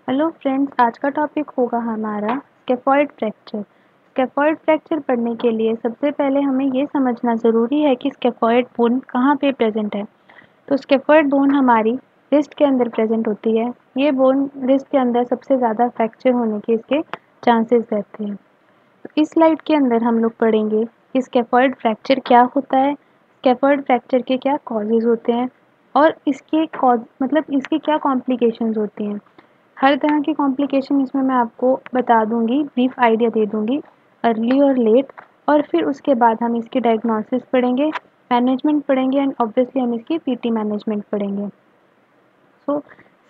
Hello friends, आज का topic होगा हमारा स्केफॉल्ड फ्रैक्चर। स्केफॉल्ड फ्रैक्चर पढ़ने के लिए सबसे पहले हमें ये समझना ज़रूरी है कि स्केफॉल्ड बोन कहाँ पे प्रेजेंट है। तो स्केफॉल्ड बोन हमारी रिस्ट के अंदर प्रेजेंट होती है। ये बोन रिस्ट के अंदर सबसे ज़्यादा फ्रैक्चर होने के इसके चांसेस रहते हैं। तो इस स्लाइड के अंदर हम लोग पढ़ेंगे कि स्केफॉल्ड फ्रैक्चर क्या होता है, स्केफॉल्ड फ्रैक्चर के क्या कॉजेज़ होते हैं और इसके कॉज मतलब इसकी क्या कॉम्प्लिकेशंस होती हैं। हर तरह की कॉम्प्लिकेशन इसमें मैं आपको बता दूंगी, ब्रीफ आइडिया दे दूंगी, अर्ली और लेट। और फिर उसके बाद हम इसकी डायग्नोसिस पढ़ेंगे, मैनेजमेंट पढ़ेंगे एंड ऑब्वियसली हम इसकी पीटी मैनेजमेंट पढ़ेंगे। सो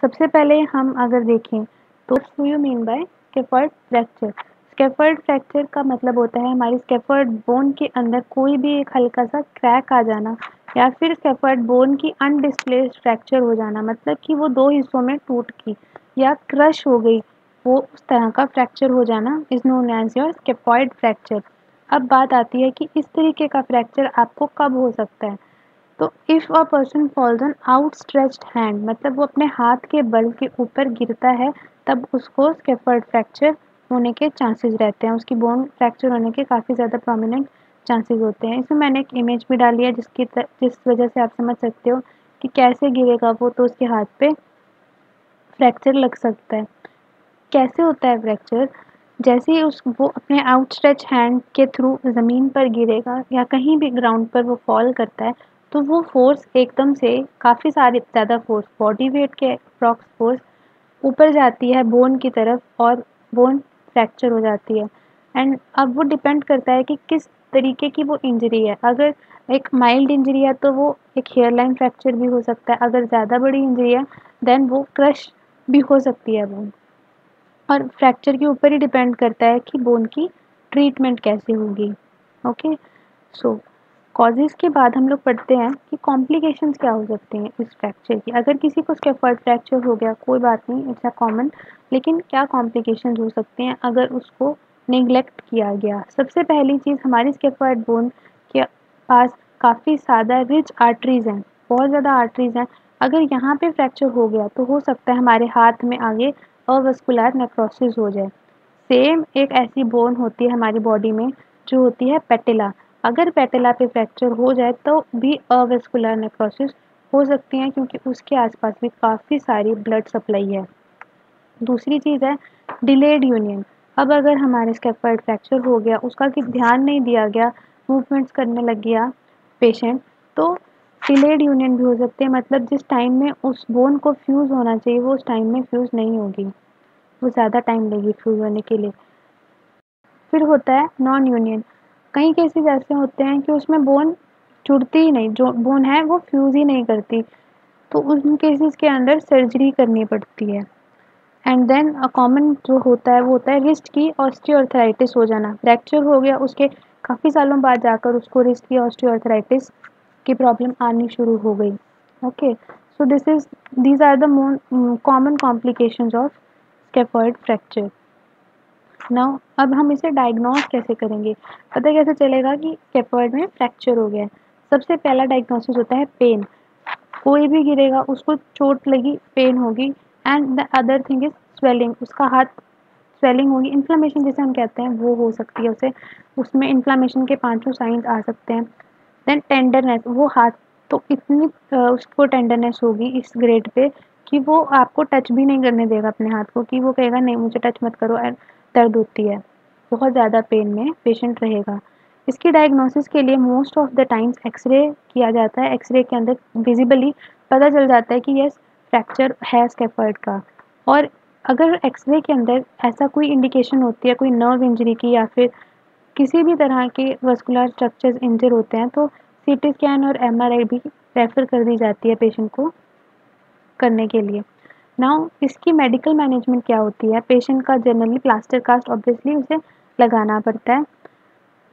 सबसे पहले हम अगर देखें तो what you mean by scaffold fracture. Scaffold fracture का मतलब होता है हमारी स्केफोल्ड बोन के अंदर कोई भी एक हल्का सा क्रैक आ जाना या फिर स्केफोल्ड बोन की अनडिस्प्लेस्ड फ्रैक्चर हो जाना, मतलब कि वो दो हिस्सों में टूट गई या क्रश हो गई, वो उस तरह का फ्रैक्चर हो जाना is known as your scaphoid fracture. अब बात आती है कि इस तरीके का फ्रैक्चर आपको कब हो सकता है। तो if a person falls on outstretched hand, मतलब वो अपने हाथ के बल के ऊपर गिरता है, तब उसको स्केफोल्ड फ्रैक्चर होने के चांसेस रहते हैं। उसकी बोन फ्रैक्चर होने के काफ़ी ज़्यादा प्रोमिनेंट चांसेस होते हैं। इसमें मैंने एक इमेज भी डाली है जिस वजह से आप समझ सकते हो कि कैसे गिरेगा वो, तो उसके हाथ पे फ्रैक्चर लग सकता है। कैसे होता है फ्रैक्चर? जैसे ही उस वो अपने आउटस्ट्रेच हैंड के थ्रू ज़मीन पर गिरेगा या कहीं भी ग्राउंड पर वो फॉल करता है, तो वो फोर्स एकदम से काफ़ी सारी ज़्यादा फोर्स, बॉडी वेट के अप्रॉक्स फोर्स ऊपर जाती है बोन की तरफ और बोन फ्रैक्चर हो जाती है। एंड अब वो डिपेंड करता है कि किस तरीके की वो इंजरी है। अगर एक माइल्ड इंजरी है तो वो एक हेयर लाइन फ्रैक्चर भी हो सकता है। अगर ज़्यादा बड़ी इंजरी है देन वो क्रश भी हो सकती है बोन। और फ्रैक्चर के ऊपर ही डिपेंड करता है कि बोन की ट्रीटमेंट कैसे होगी। ओके, सो कॉजेज़ के बाद हम लोग पढ़ते हैं कि कॉम्प्लिकेशंस क्या हो सकती हैं इस फ्रैक्चर की। अगर किसी को स्केफोल्ड फ्रैक्चर हो गया कोई बात नहीं, इट्स अ कॉमन, लेकिन क्या कॉम्प्लिकेशंस हो सकते हैं अगर उसको नेग्लेक्ट किया गया। सबसे पहली चीज़, हमारी स्केफोल्ड बोन के पास काफ़ी ज़्यादा रिच आर्टरीज़ हैं, बहुत ज़्यादा आर्टरीज़ हैं। अगर यहाँ पे फ्रैक्चर हो गया तो हो सकता है हमारे हाथ में आगे अवस्कुलर नेक्रोसिस हो जाए। सेम एक ऐसी बोन होती है हमारी बॉडी में जो होती है पेटिला। अगर पेटिला पे फ्रैक्चर हो जाए तो भी अवेस्कुलर नेक्रोसिस हो सकती है, क्योंकि उसके आसपास भी काफ़ी सारी ब्लड सप्लाई है। दूसरी चीज़ है डिलेड यूनियन। अब अगर हमारे स्केफोल्ड फ्रैक्चर हो गया, उसका कि ध्यान नहीं दिया गया, मूवमेंट्स करने लग गया पेशेंट, तो डिलेड यूनियन भी हो सकते हैं। मतलब जिस टाइम में उस बोन को फ्यूज़ होना चाहिए वो उस टाइम में फ्यूज़ नहीं होगी, वो ज़्यादा टाइम लेगी फ्यूज़ होने के लिए। फिर होता है नॉन यूनियन। कई केसेस ऐसे होते हैं कि उसमें बोन जुड़ती ही नहीं, जो बोन है वो फ्यूज़ ही नहीं करती, तो उन केसेस के अंदर सर्जरी करनी पड़ती है। एंड देन कॉमन जो होता है वो होता है रिस्ट की ऑस्टियोआर्थराइटिस हो जाना। फ्रैक्चर हो गया, उसके काफ़ी सालों बाद जाकर उसको रिस्ट की ऑस्टियोआर्थराइटिस की प्रॉब्लम आनी शुरू हो गई। Okay, so these are the common complications of scaphoid fracture. Now अब हम इसे डायग्नोस कैसे करेंगे, पता कैसे चलेगा कि स्केफोल्ड में फ्रैक्चर हो गया है। सबसे पहला डायग्नोसिस होता है पेन। कोई भी गिरेगा उसको चोट लगी, पेन होगी। And the other thing is swelling, उसका हाथ स्वेलिंग होगी, इन्फ्लेमेशन जिसे हम कहते हैं वो हो सकती है उसे, उसमें इन्फ्लेमेशन के पांचों साइंस आ सकते हैं। देन टेंडरनेस, वो हाथ तो इतनी उसको टेंडरनेस होगी इस ग्रेड पे कि वो आपको टच भी नहीं करने देगा अपने हाथ को, कि वो कहेगा नहीं मुझे टच मत करो, एंड दर्द होती है, बहुत ज़्यादा पेन में पेशेंट रहेगा। इसकी डायग्नोसिस के लिए most of the times x-ray किया जाता है। एक्सरे के अंदर विजिबली पता चल जाता है कि यस फ्रैक्चर है स्केफोल्ड का। और अगर एक्सरे के अंदर ऐसा कोई इंडिकेशन होती है कोई नर्व इंजरी की या फिर किसी भी तरह के वस्कुलर स्ट्रक्चर्स इंजर होते हैं, तो सीटी स्कैन और एमआरआई भी रेफ़र कर दी जाती है पेशेंट को करने के लिए। नाउ इसकी मेडिकल मैनेजमेंट क्या होती है, पेशेंट का जनरली प्लास्टर कास्ट ऑब्वियसली उसे लगाना पड़ता है।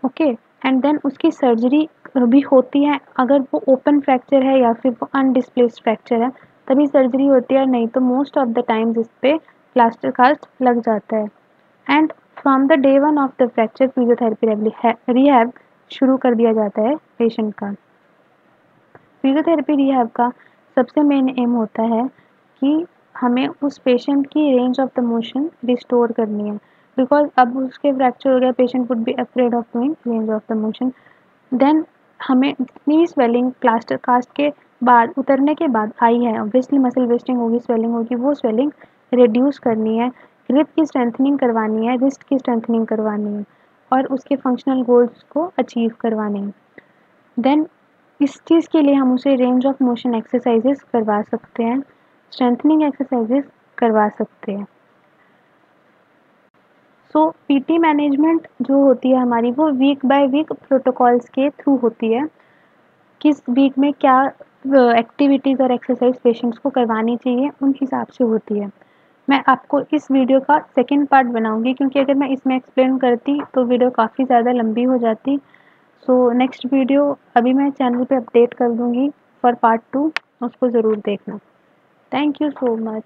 ओके, एंड देन उसकी सर्जरी भी होती है। अगर वो ओपन फ्रैक्चर है या फिर वो अनडिस्प्लेस्ड फ्रैक्चर है तभी सर्जरी होती है, नहीं तो मोस्ट ऑफ द टाइम्स इस पे प्लास्टर कास्ट लग जाता है। And from the day one of the fracture physiotherapy rehab शुरू कर दिया जाता है पेशेंट का। फिजियोथेरेपी रिहैब का सबसे मेन एम होता है कि हमें उस पेशेंट की range of the motion restore करनी है, बिकॉज अब उसके फ्रैक्चर हो गया, patient would be afraid of doing range of the motion. Then हमें जितनी भी स्वेलिंग प्लास्टर कास्ट के बाद उतरने के बाद आई है, ऑब्वियसली मसल वेस्टिंग होगी, स्वेलिंग होगी, वो स्वेलिंग रिड्यूस करनी है, ग्रिप की स्ट्रेंथनिंग करवानी है, रिस्ट की स्ट्रेंथनिंग करवानी है और उसके फंक्शनल गोल्स को अचीव करवाने हैं। देन इस चीज़ के लिए हम उसे रेंज ऑफ मोशन एक्सरसाइजेस करवा सकते हैं, स्ट्रेंथनिंग एक्सरसाइजेस करवा सकते हैं। सो पीटी मैनेजमेंट जो होती है हमारी, वो वीक बाय वीक प्रोटोकॉल्स के थ्रू होती है, किस वीक में क्या एक्टिविटीज़ और एक्सरसाइज पेशेंट्स को करवानी चाहिए उन हिसाब से होती है। मैं आपको इस वीडियो का सेकंड पार्ट बनाऊंगी, क्योंकि अगर मैं इसमें एक्सप्लेन करती तो वीडियो काफ़ी ज़्यादा लंबी हो जाती। सो नेक्स्ट वीडियो अभी मैं चैनल पे अपडेट कर दूंगी फॉर पार्ट 2, उसको ज़रूर देखना। Thank you so much.